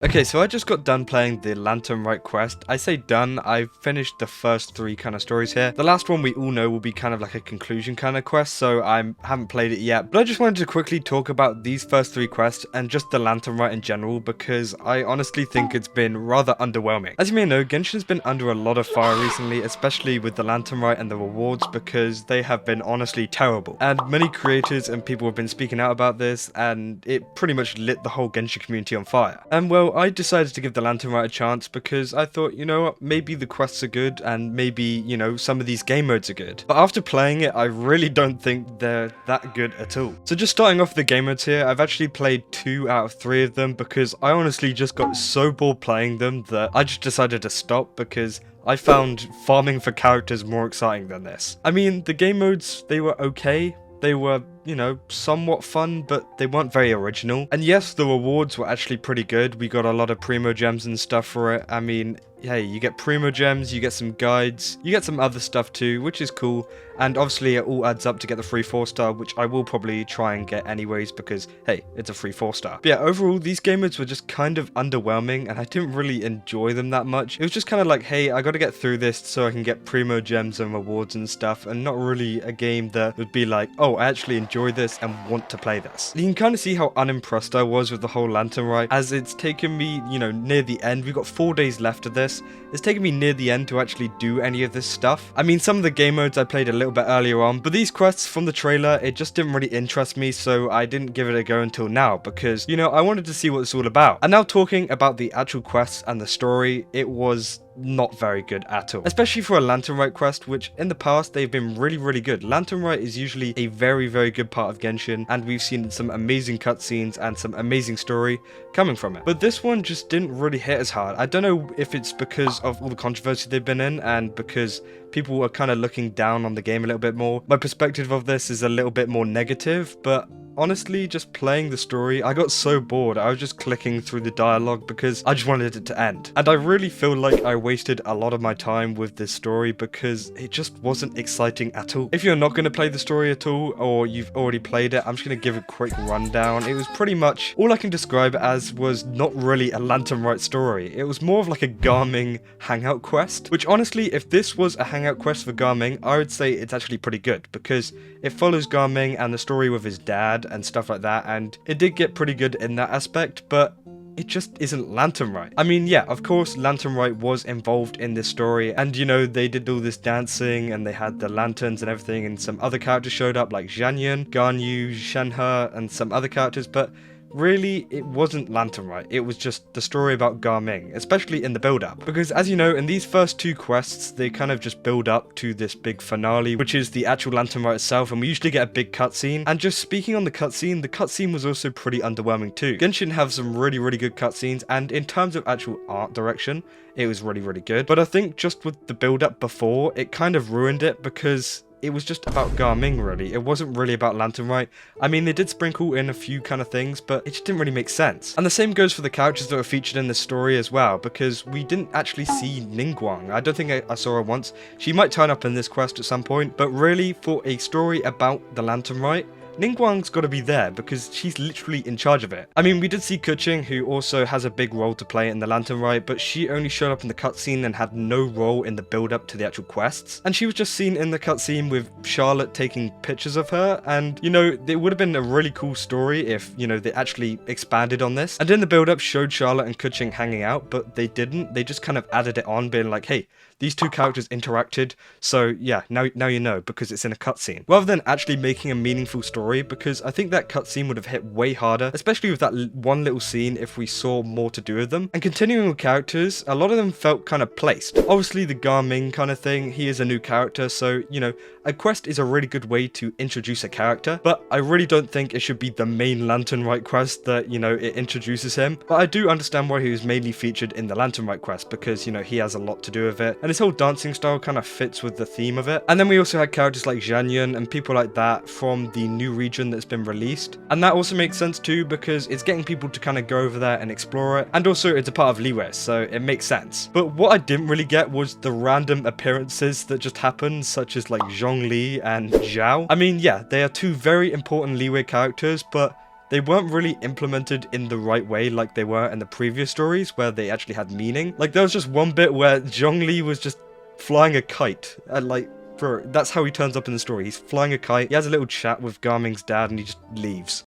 Okay, so I just got done playing the Lantern Rite Quest. I say done, I've finished the first three kind of stories here. The last one we all know will be kind of like a conclusion kind of quest, so I haven't played it yet. But I just wanted to quickly talk about these first three quests and just the Lantern Rite in general, because I honestly think it's been rather underwhelming. As you may know, Genshin's been under a lot of fire recently, especially with the Lantern Rite and the rewards, because they have been honestly terrible. And many creators and people have been speaking out about this, and it pretty much lit the whole Genshin community on fire. And well, I decided to give the Lantern Rite a chance because I thought, you know what, maybe the quests are good and maybe, you know, some of these game modes are good. But after playing it, I really don't think they're that good at all. So just starting off the game modes here, I've actually played 2 out of 3 of them because I honestly just got so bored playing them that I just decided to stop because I found farming for characters more exciting than this. I mean, the game modes, they were okay. They were, you know, somewhat fun, but they weren't very original. And yes, the rewards were actually pretty good. We got a lot of Primo Gems and stuff for it. I mean, hey, you get Primo Gems, you get some guides, you get some other stuff too, which is cool. And obviously it all adds up to get the free 4-star, which I will probably try and get anyways because, hey, it's a free 4-star. But yeah, overall, these game modes were just kind of underwhelming and I didn't really enjoy them that much. It was just kind of like, hey, I gotta get through this so I can get Primo Gems and rewards and stuff, and not really a game that would be like, oh, I actually enjoy this and want to play this. You can kind of see how unimpressed I was with the whole Lantern Rite, as it's taken me, you know, near the end. We've got 4 days left of this. It's taken me near the end to actually do any of this stuff. I mean, some of the game modes I played a little bit earlier on, but these quests from the trailer, it just didn't really interest me, so I didn't give it a go until now because, you know, I wanted to see what it's all about. And now talking about the actual quests and the story, it was not very good at all, especially for a Lantern Rite quest, which in the past they've been really good. Lantern Rite is usually a very good part of Genshin, and we've seen some amazing cutscenes and some amazing story coming from it, but this one just didn't really hit as hard. I don't know if it's because of all the controversy they've been in and because people are kind of looking down on the game a little bit more. My perspective of this is a little bit more negative, but honestly, just playing the story, I got so bored. I was just clicking through the dialogue because I just wanted it to end. And I really feel like I wasted a lot of my time with this story because it just wasn't exciting at all. If you're not going to play the story at all, or you've already played it, I'm just going to give a quick rundown. It was pretty much, all I can describe it as was not really a Lantern Rite story. It was more of like a Garming hangout quest, which honestly, if this was a hangout quest for Garming, I would say it's actually pretty good because it follows Garming and the story with his dad and stuff like that, and it did get pretty good in that aspect, but it just isn't Lantern Rite. I mean, yeah, of course, Lantern Rite was involved in this story, and you know, they did all this dancing, and they had the lanterns and everything, and some other characters showed up, like Xianyun, Ganyu, Shenhe, and some other characters, but really, it wasn't Lantern Rite. It was just the story about Garming, especially in the build-up. Because as you know, in these first 2 quests, they kind of just build up to this big finale, which is the actual Lantern Rite itself, and we usually get a big cutscene. And just speaking on the cutscene was also pretty underwhelming too. Genshin have some really good cutscenes, and in terms of actual art direction, it was really good. But I think just with the build-up before, it kind of ruined it because it was just about Garming, really. It wasn't really about Lantern Rite. I mean, they did sprinkle in a few kind of things, but it just didn't really make sense. And the same goes for the characters that were featured in the story as well, because we didn't actually see Ningguang. I don't think I saw her once. She might turn up in this quest at some point, but really, for a story about the Lantern Rite, Ningguang's got to be there because she's literally in charge of it. I mean, we did see Keqing, who also has a big role to play in the Lantern Rite, but she only showed up in the cutscene and had no role in the build-up to the actual quests. And she was just seen in the cutscene with Charlotte taking pictures of her, and, you know, it would have been a really cool story if, you know, they actually expanded on this. And in the build-up, showed Charlotte and Keqing hanging out, but they didn't. They just kind of added it on, being like, hey, these 2 characters interacted, so yeah, now you know, because it's in a cutscene. Rather than actually making a meaningful story, because I think that cutscene would have hit way harder, especially with that one little scene if we saw more to do with them. And continuing with characters, a lot of them felt kind of placed. Obviously the Garming kind of thing, he is a new character, so, you know, a quest is a really good way to introduce a character, but I really don't think it should be the main Lantern Rite quest that, you know, it introduces him. But I do understand why he was mainly featured in the Lantern Rite quest, because, you know, he has a lot to do with it, and his whole dancing style kind of fits with the theme of it. And then we also had characters like Xianyun and people like that from the new region that's been released, and that also makes sense too because it's getting people to kind of go over there and explore it, and also it's a part of Liyue, so it makes sense. But what I didn't really get was the random appearances that just happened, such as like Zhongli and Xiao. I mean, yeah, they are 2 very important Liyue characters, but they weren't really implemented in the right way like they were in the previous stories where they actually had meaning. Like there was just one bit where Zhongli was just flying a kite and like, bro, that's how he turns up in the story. He's flying a kite, he has a little chat with Garming's dad and he just leaves.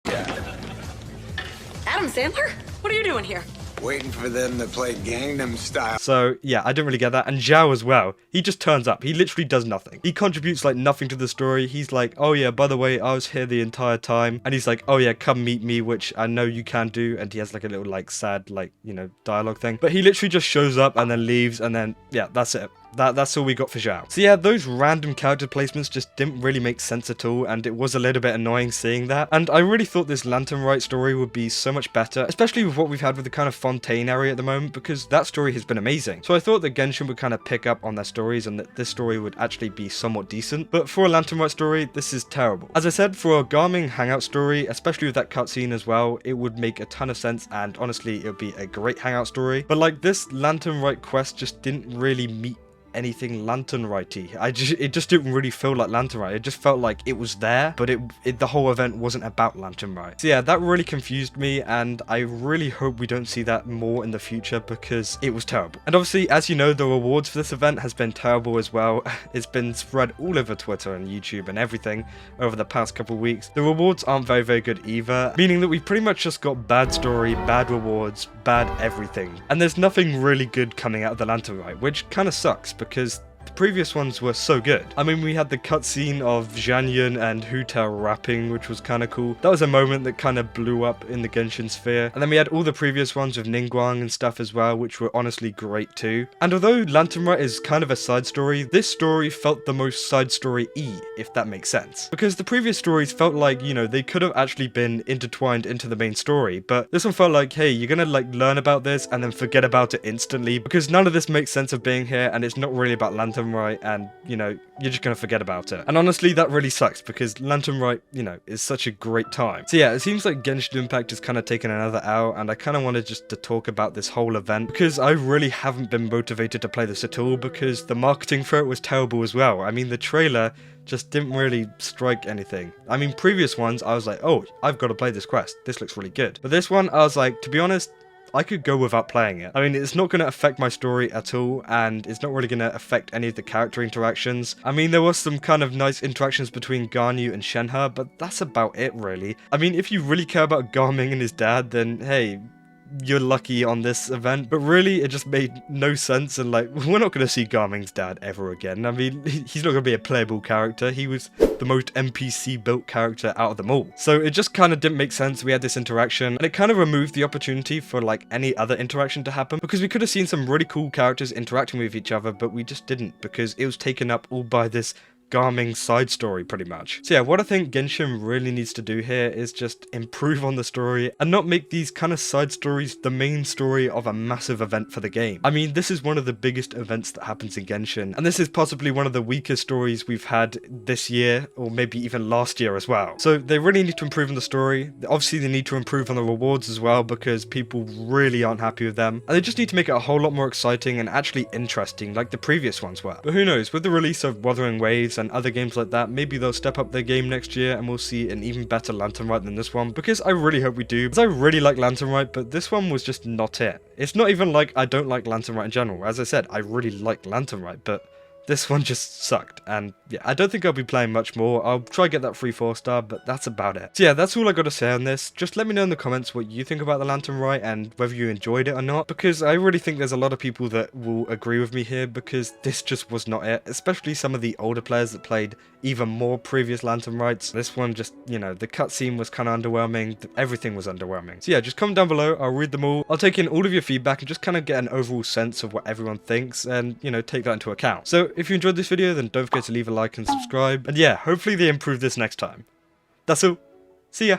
Adam Sandler? What are you doing here? Waiting for them to play Gangnam Style. So yeah, I didn't really get that. And Xiao as well. He just turns up. He literally does nothing. He contributes like nothing to the story. He's like, oh yeah, by the way, I was here the entire time. And he's like, oh yeah, come meet me, which I know you can do. And he has like a little like sad like, you know, dialogue thing. But he literally just shows up and then leaves and then yeah, that's it. That's all we got for Xiao. So yeah, those random character placements just didn't really make sense at all, and it was a little bit annoying seeing that. And I really thought this Lantern Rite story would be so much better, especially with what we've had with the kind of Fontaine area at the moment, because that story has been amazing. So I thought that Genshin would kind of pick up on their stories and that this story would actually be somewhat decent. But for a Lantern Rite story, this is terrible. As I said, for a Garming hangout story, especially with that cutscene as well, it would make a ton of sense, and honestly, it would be a great hangout story. But like this Lantern Rite quest just didn't really meet anything Lantern Rite-y. It just didn't really feel like Lantern Rite. It just felt like it was there, but the whole event wasn't about Lantern Rite. So yeah, that really confused me, and I really hope we don't see that more in the future because it was terrible. And obviously, as you know, the rewards for this event has been terrible as well. It's been spread all over Twitter and YouTube and everything over the past couple of weeks. The rewards aren't very, very good either, meaning that we pretty much just got bad story, bad rewards, bad everything. And there's nothing really good coming out of the Lantern Rite, which kind of sucks because the previous ones were so good. I mean, we had the cutscene of Xianyun and Xiao rapping, which was kind of cool. That was a moment that kind of blew up in the Genshin sphere. And then we had all the previous ones with Ningguang and stuff as well, which were honestly great too. And although Lantern Rite is kind of a side story, this story felt the most side story-y, if that makes sense. Because the previous stories felt like, you know, they could have actually been intertwined into the main story, but this one felt like, hey, you're gonna like learn about this and then forget about it instantly because none of this makes sense of being here and it's not really about Lantern Rite, and you know, you're just gonna forget about it. And honestly, that really sucks because Lantern Rite, you know, is such a great time. So yeah, it seems like Genshin Impact is kind of taking another L, and I kind of wanted just to talk about this whole event because I really haven't been motivated to play this at all because the marketing for it was terrible as well. I mean, the trailer just didn't really strike anything. I mean, previous ones, I was like, oh, I've got to play this quest. This looks really good. But this one, I was like, to be honest, I could go without playing it. I mean, it's not going to affect my story at all, and it's not really going to affect any of the character interactions. I mean, there was some kind of nice interactions between Ganyu and Shenhe, but that's about it, really. I mean, if you really care about Garming and his dad, then hey, you're lucky on this event, but really it just made no sense, and like, we're not going to see Garming's dad ever again. I mean, he's not going to be a playable character. He was the most NPC built character out of them all, so it just kind of didn't make sense. We had this interaction and it kind of removed the opportunity for like any other interaction to happen because we could have seen some really cool characters interacting with each other, but we just didn't because it was taken up all by this Garming side story pretty much. So yeah, what I think Genshin really needs to do here is just improve on the story and not make these kind of side stories the main story of a massive event for the game. I mean, this is one of the biggest events that happens in Genshin, and this is possibly one of the weakest stories we've had this year or maybe even last year as well. So they really need to improve on the story. Obviously they need to improve on the rewards as well because people really aren't happy with them, and they just need to make it a whole lot more exciting and actually interesting like the previous ones were. But who knows, with the release of Wuthering Waves and other games like that, maybe they'll step up their game next year and we'll see an even better Lantern Rite than this one, because I really hope we do, because I really like Lantern Rite, but this one was just not it. It's not even like I don't like Lantern Rite in general. As I said, I really like Lantern Rite, but this one just sucked, and yeah, I don't think I'll be playing much more. I'll try to get that free 4-star, but that's about it. So yeah, that's all I got to say on this. Just let me know in the comments what you think about the Lantern Rite and whether you enjoyed it or not, because I really think there's a lot of people that will agree with me here, because this just was not it, especially some of the older players that played even more previous Lantern Rites. This one just, you know, the cutscene was kind of underwhelming, everything was underwhelming. So yeah, just comment down below, I'll read them all, I'll take in all of your feedback and just kind of get an overall sense of what everyone thinks and, you know, take that into account. So if you enjoyed this video, then don't forget to leave a like and subscribe, and yeah, hopefully they improve this next time. That's all. See ya.